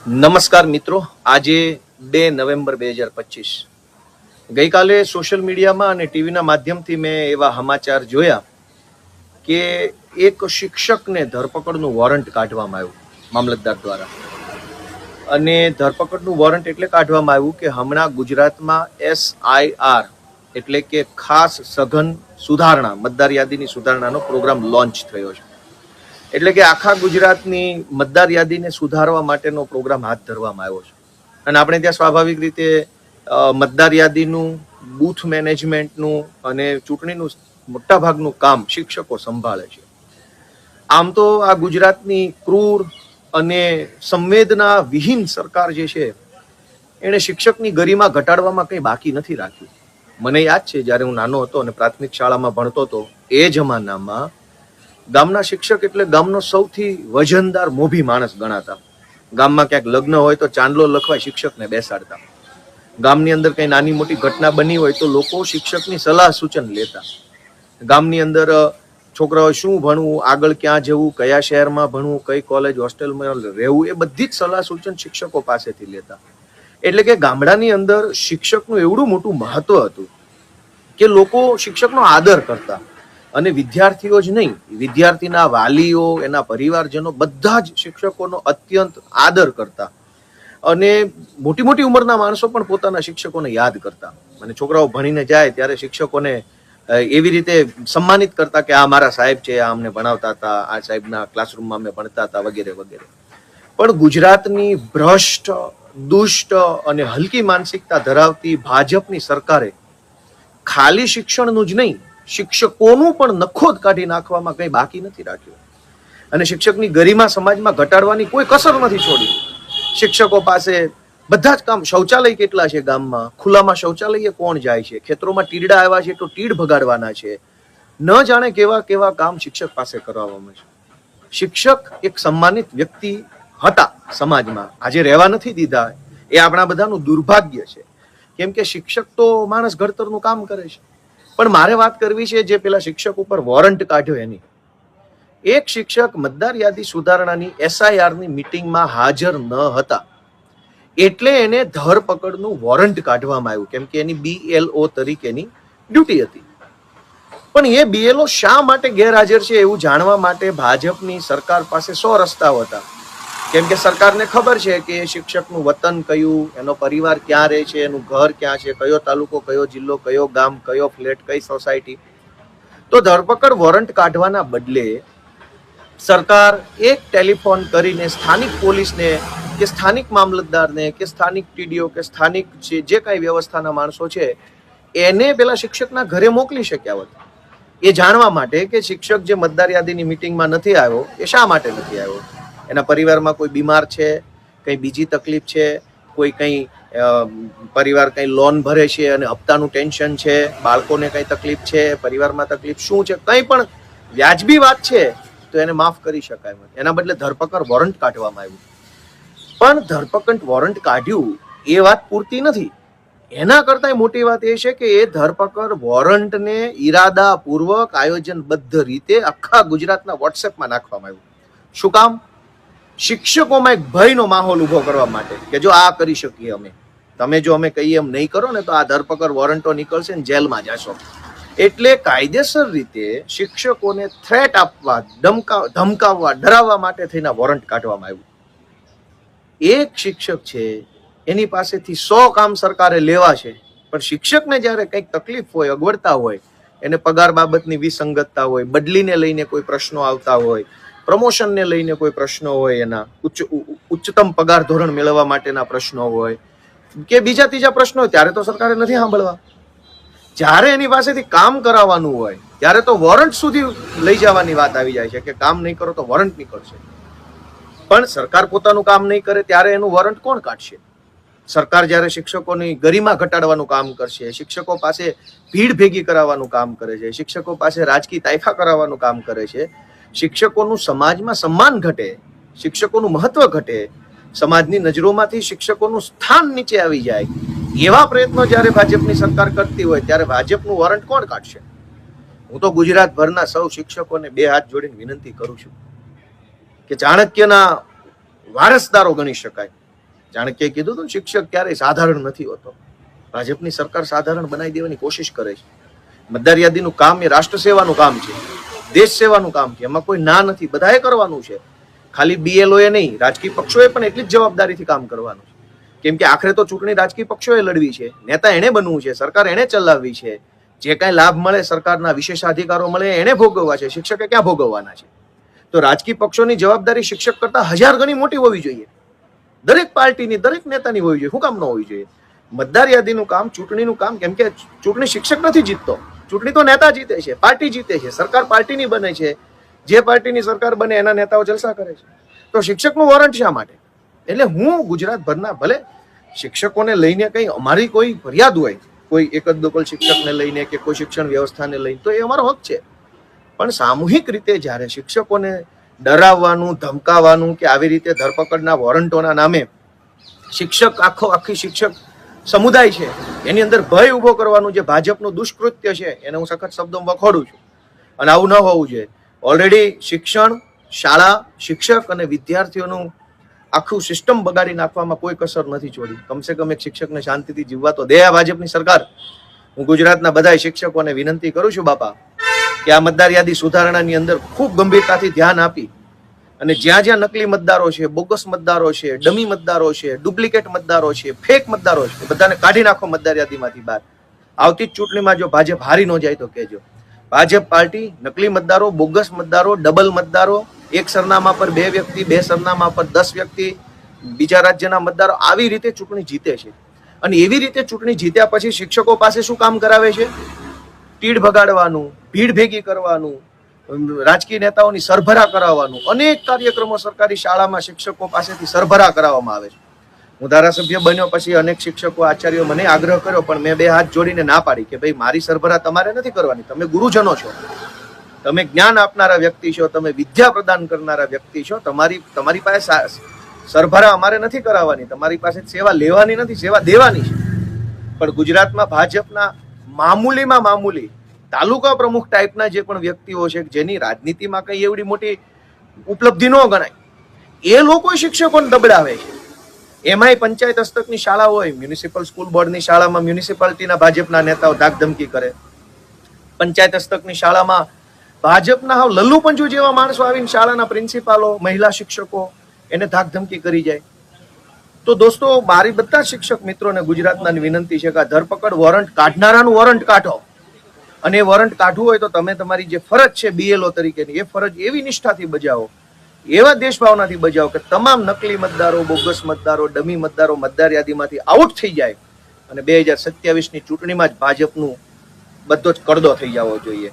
નમસ્કાર મિત્રો, આજે 2 નવેમ્બર 2025 ગઈકાલે સોશિયલ મીડિયામાં અને ટીવીના માધ્યમથી મેં એવા સમાચાર જોયા કે એક શિક્ષકને ધરપકડનું વોરંટ કાઢવામાં આવ્યું મામલતદાર દ્વારા. અને ધરપકડનું વોરંટ એટલે કાઢવામાં આવ્યું કે હમણાં ગુજરાતમાં SIR એટલે કે ખાસ સઘન સુધારણા, મતદાર યાદીની સુધારણાનો પ્રોગ્રામ લોન્ચ થયો છે. એટલે કે આખા ગુજરાતની મતદાર યાદીને સુધારવા માટેનો પ્રોગ્રામ હાથ ધરવામાં આવ્યો છે. અને આપણે ત્યાં સ્વાભાવિક રીતે મતદાર યાદીનું, બૂથ મેનેજમેન્ટનું અને ચૂંટણીનું મોટાભાગનું કામ શિક્ષકો સંભાળે છે. આમ તો આ ગુજરાતની ક્રૂર અને સંવેદના વિહીન સરકાર જે છે એણે શિક્ષકની ગરિમા ઘટાડવામાં કંઈ બાકી નથી રાખ્યું. મને યાદ છે જ્યારે હું નાનો હતો અને પ્રાથમિક શાળામાં ભણતો હતો, એ જમાનામાં ગામના શિક્ષક એટલે ગામનો સૌથી વજનદાર મોભી માણસ ગણાતા. ગામમાં ક્યાંક લગ્ન હોય તો ચાંદલો લખવા શિક્ષકને બેસાડતા. ગામની અંદર કઈ નાની મોટી ઘટના બની હોય તો લોકો શિક્ષકની સલાહ સૂચન લેતા. ગામની અંદર છોકરાઓ શું ભણવું, આગળ ક્યાં જવું, કયા શહેરમાં ભણવું, કઈ કોલેજ હોસ્ટેલમાં રહેવું, એ બધી જ સલાહ સૂચન શિક્ષકો પાસેથી લેતા. એટલે કે ગામડાની અંદર શિક્ષકનું એવડું મોટું મહત્વ હતું કે લોકો શિક્ષકનો આદર કરતા. અને વિદ્યાર્થીઓ જ નહીં, વિદ્યાર્થીના વાલીઓ, એના પરિવારજનો બધા જ શિક્ષકોનો અત્યંત આદર કરતા. અને મોટી મોટી ઉંમરના માણસો પણ પોતાના શિક્ષકોને યાદ કરતા. અને છોકરાઓ ભણીને જાય ત્યારે શિક્ષકોને એવી રીતે સન્માનિત કરતા કે આ મારા સાહેબ છે, આ અમને ભણાવતા હતા, આ સાહેબના ક્લાસરૂમમાં અમે ભણતા હતા, વગેરે વગેરે. પણ ગુજરાતની ભ્રષ્ટ, દુષ્ટ અને હલકી માનસિકતા ધરાવતી ભાજપની સરકારે ખાલી શિક્ષણનું જ નહીં, શિક્ષકોનું પણ નખોદ કાઢી નાખવામાં કંઈ બાકી નથી રાખ્યું. અને શિક્ષકની ગરિમા સમાજમાં ઘટાડવાની કોઈ કસર નથી છોડી. શિક્ષકો પાસે બધા જ કામ, શૌચાલય કેટલા છે ગામમાં, ખુલ્લામાં શૌચાલય કોણ જાય છે, ખેતરોમાં તીડડા આવ્યા છે તો તીડ ભગાડવાના છે, ન જાણે કેવા કેવા કામ શિક્ષક પાસે કરવામાં છે. શિક્ષક એક સન્માનિત વ્યક્તિ હતા સમાજમાં, આજે રહેવા નથી દીધા. એ આપણા બધાનું દુર્ભાગ્ય છે. કેમ કે શિક્ષક તો માણસ ઘડતરનું કામ કરે છે. પણ મારે વાત કરવી છે જે પેલા શિક્ષક ઉપર વોરંટ કાઢ્યો એની. એક શિક્ષક મતદાર યાદી સુધારણાની SIR ની મીટિંગમાં હાજર ન હતા એટલે એને ધરપકડનું વોરંટ કાઢવામાં આવ્યું, કેમ કે એની BLO તરીકેની ડ્યુટી હતી. પણ એ BLO શા માટે ગેરહાજર છે એવું જાણવા માટે ભાજપની સરકાર પાસે 100 રસ્તાઓ હતા. કેમ કે સરકારને ખબર છે કે શિક્ષકનું વતન કયું, એનો પરિવાર ક્યાં રહે છે, એનું ઘર ક્યાં છે, કયો તાલુકો, કયો જિલ્લો, કયો ગામ, કયો ફ્લેટ, કઈ સોસાયટી. તો ધરપકડ વોરંટ કાઢવાના બદલે સરકાર એક ટેલિફોન કરીને સ્થાનિક પોલીસને કે સ્થાનિક મામલતદારને કે સ્થાનિક TDO કે સ્થાનિક જે કાંઈ વ્યવસ્થાના માણસો છે એને પેલા શિક્ષકના ઘરે મોકલી શક્યા હોત, એ જાણવા માટે કે શિક્ષક જે મતદાર યાદીની મીટિંગમાં નથી આવ્યો એ શા માટે નથી આવ્યો. એના પરિવારમાં કોઈ બીમાર છે, કંઈ બીજી તકલીફ છે, કોઈ કંઈ પરિવાર કંઈ લોન ભરે છે અને હપ્તાનું ટેન્શન છે, બાળકોને કંઈ તકલીફ છે, પરિવારમાં તકલીફ શું છે, કંઈ પણ વ્યાજબી વાત છે તો એને માફ કરી શકાય. એના બદલે ધરપકડ વોરંટ કાઢવામાં આવ્યું. પણ ધરપકડ વોરંટ કાઢ્યું એ વાત પૂરતી નથી. એના કરતાં મોટી વાત એ છે કે એ ધરપકડ વોરંટને ઈરાદાપૂર્વક, આયોજનબદ્ધ રીતે આખા ગુજરાતના WhatsAppમાં નાખવામાં આવ્યું. શું કામ? શિક્ષકોમાં એક ભયનો માહોલ ઉભો કરવા માટે કે જો આ કરી શકીએ અમે, તમે જો અમે કહીએ એમ નહીં કરો ને તો આ ધરપકડ વોરંટો નીકળશે ને જેલમાં જશો. એટલે કાયદેસર રીતે શિક્ષકોને થ્રેટ આપવા, ધમકાવવા, ડરાવવા માટે થઈને વોરંટ કાઢવામાં આવ્યું. એક શિક્ષક છે એની પાસેથી 100 કામ સરકારે લેવા છે, પણ શિક્ષકને જ્યારે કંઈક તકલીફ હોય, અગવડતા હોય, એને પગાર બાબતની વિસંગતતા હોય, બદલીને લઈને કોઈ પ્રશ્નો આવતા હોય, પ્રમોશનને લઈને કોઈ પ્રશ્નો હોય, એના ઉચ્ચતમ પગાર ધોરણ મેળવવા માટેના પ્રશ્નો હોય કે બીજા ત્રીજા પ્રશ્નો હોય, ત્યારે તો સરકારે નથી સાંભળવા. જ્યારે એની પાસેથી કામ કરાવવાનું હોય ત્યારે તો વોરંટ સુધી લઈ જવાની વાત આવી જાય છે કે કામ નહીં કરો તો વોરંટ નીકળશે. પણ સરકાર પોતાનું કામ નહીં કરે ત્યારે એનું વોરંટ કોણ કાઢશે? સરકાર જ્યારે શિક્ષકોની ગરિમા ઘટાડવાનું કામ કરશે, શિક્ષકો પાસે ભીડ ભેગી કરાવવાનું કામ કરે છે, શિક્ષકો પાસે રાજકીય તાઇફા કરાવવાનું કામ કરે છે, શિક્ષકોનું સમાજમાં સન્માન ઘટે, શિક્ષકોનું મહત્વ ઘટે, સમાજની નજરોમાંથી શિક્ષકોનું સ્થાન નીચે આવી જાય, એવા પ્રયત્નો જ્યારે ભાજપની સરકાર કરતી હોય ત્યારે ભાજપનું વોરંટ કોણ કાઢશે? હું તો ગુજરાતભરના સૌ શિક્ષકોને 2 હાથ જોડીને વિનંતી કરું છું કે ચાણક્યના વારસદારો ગણી શકાય ચાણક્યએ કીધું હતું, શિક્ષક ક્યારેય સાધારણ નથી હોતો. ભાજપની સરકાર સાધારણ બનાવી દેવાની કોશિશ કરે છે. મતદાર યાદીનું કામ એ રાષ્ટ્ર સેવાનું કામ છે, દેશ સેવાનું કામ છે. એમાં કોઈ ના નથી, બધાએ કરવાનું છે. ખાલી BLOએ નહીં, રાજકીય પક્ષોએ પણ એટલી જ જવાબદારીથી કામ કરવાનું છે. કેમ કે આખરે તો ચૂંટણી રાજકીય પક્ષોએ લડવી છે, નેતા એને બનવું છે, સરકાર એને ચલાવવી છે. જે કાંઈ લાભ મળે, સરકારના વિશેષાધિકારો મળે, એને ભોગવવા છે. શિક્ષકે ક્યાં ભોગવવાના છે? તો રાજકીય પક્ષોની જવાબદારી શિક્ષક કરતા 1000 ગણી મોટી હોવી જોઈએ. દરેક પાર્ટીની, દરેક નેતાની હોવી જોઈએ. શું કામ ન હોવી જોઈએ? મતદાર યાદીનું કામ, ચૂંટણીનું કામ, કેમ કે ચૂંટણી શિક્ષક નથી જીતતો, ચૂંટણી તો નેતા જીતે છે, પાર્ટી જીતે છે, સરકાર પાર્ટીની બને છે. જે પાર્ટીની સરકાર બને એના નેતાઓ જલસા કરે છે. તો શિક્ષકનું વોરંટ શા માટે? એટલે હું ગુજરાતભરના, ભલે શિક્ષકોને લઈને કંઈ અમારી કોઈ ફરિયાદ હોય, કોઈ એકલ શિક્ષકને લઈને કે કોઈ શિક્ષણ વ્યવસ્થાને લઈને, તો એ અમારો હક છે. પણ સામૂહિક રીતે જ્યારે શિક્ષકોને ડરાવવાનું, ધમકાવવાનું કે આવી રીતે ધરપકડના વોરંટોના નામે આખી શિક્ષક સમુદાય છે એની અંદર ભય ઉભો કરવાનું જે ભાજપનું દુષ્કૃત્ય છે, એને હું સખત શબ્દોમાં વખોડું છું. અને આવું ન હોવું જોઈએ. ઓલરેડી શિક્ષણ, શાળા, શિક્ષક અને વિદ્યાર્થીઓનું આખું સિસ્ટમ બગાડી નાખવામાં કોઈ કસર નથી છોડી. કમસે કમ એક શિક્ષકને શાંતિથી જીવવા તો દે આ ભાજપની સરકાર. હું ગુજરાતના બધા શિક્ષકોને વિનંતી કરું છું બાપા, કે આ મતદાર યાદી સુધારણાની અંદર ખૂબ ગંભીરતાથી ધ્યાન આપી અને જ્યાં જ્યાં નકલી મતદારો છે, બોગસ મતદારો છે, ડમી મતદારો છે, ડુપ્લિકેટ મતદારો છે, ફેક મતદારો છે, બધાને કાઢી નાખો મતદાર યાદીમાંથી બહાર. આવતી જ ચૂંટણીમાં જો ભાજપ હારી ન જાય તો કહેજો. ભાજપ પાર્ટી નકલી મતદારો, બોગસ મતદારો, ડબલ મતદારો, એક સરનામા પર 2 વ્યક્તિ, 2 સરનામા પર 10 વ્યક્તિ, બીજા રાજ્યના મતદારો, આવી રીતે ચૂંટણી જીતે છે. અને એવી રીતે ચૂંટણી જીત્યા પછી શિક્ષકો પાસે શું કામ કરાવે છે? તીડ ભગાડવાનું, ભીડ ભેગી કરવાનું, રાજકીય નેતાઓની સરભરા કરાવવાનું. અનેક કાર્યક્રમો સરકારી શાળામાં શિક્ષકો પાસેથી સરભરા કરાવવામાં આવે છે. હું ધારાસભ્ય બન્યો પછી અનેક શિક્ષકો, આચાર્યો મને આગ્રહ કર્યો, પણ મેં 2 હાથ જોડીને ના પાડી કે ભાઈ મારી સરભરા તમારે નથી કરવાની. તમે ગુરુજનો છો, તમે જ્ઞાન આપનારા વ્યક્તિ છો, તમે વિદ્યા પ્રદાન કરનારા વ્યક્તિ છો. તમારી પાસે સરભરા અમારે નથી કરાવવાની, તમારી પાસે સેવા લેવાની નથી, સેવા દેવાની છે. પણ ગુજરાતમાં ભાજપના મામૂલીમાં મામૂલી તાલુકા પ્રમુખ ટાઈપના જે પણ વ્યક્તિઓ છે, જેની રાજનીતિમાં કઈ એવડી મોટી ઉપલબ્ધિ ન ગણાય, એ લોકો શિક્ષકોને દબડાવે છે. એમાંય પંચાયત હસ્તકની શાળા હોય, મ્યુનિસિપલ સ્કૂલ બોર્ડની શાળામાં મ્યુનિસિપાલિટીના ભાજપના નેતાઓ ધાકધમકી કરે. પંચાયત હસ્તકની શાળામાં ભાજપના હાવ લલ્લુ પંજુ જેવા માણસો આવીને શાળાના પ્રિન્સિપાલો, મહિલા શિક્ષકો એને ધાકધમકી કરી જાય. તો દોસ્તો, મારી બધા શિક્ષક મિત્રોને ગુજરાતના વિનંતી છે કે આ ધરપકડ વોરંટ કાઢનારાનું વોરંટ કાઢો. અને એ વોરંટ કાઢવું હોય તો તમે તમારી જે ફરજ છે BLO તરીકેની, એ ફરજ એવી નિષ્ઠાથી બજાવો, એવા દેશભાવનાથી બજાવો કે તમામ નકલી મતદારો, બોગસ મતદારો, ડમી મતદારો મતદાર યાદીમાંથી આઉટ થઈ જાય અને 2027ની ચૂંટણીમાં જ ભાજપનું બધો જ કડદો થઈ જવો જોઈએ.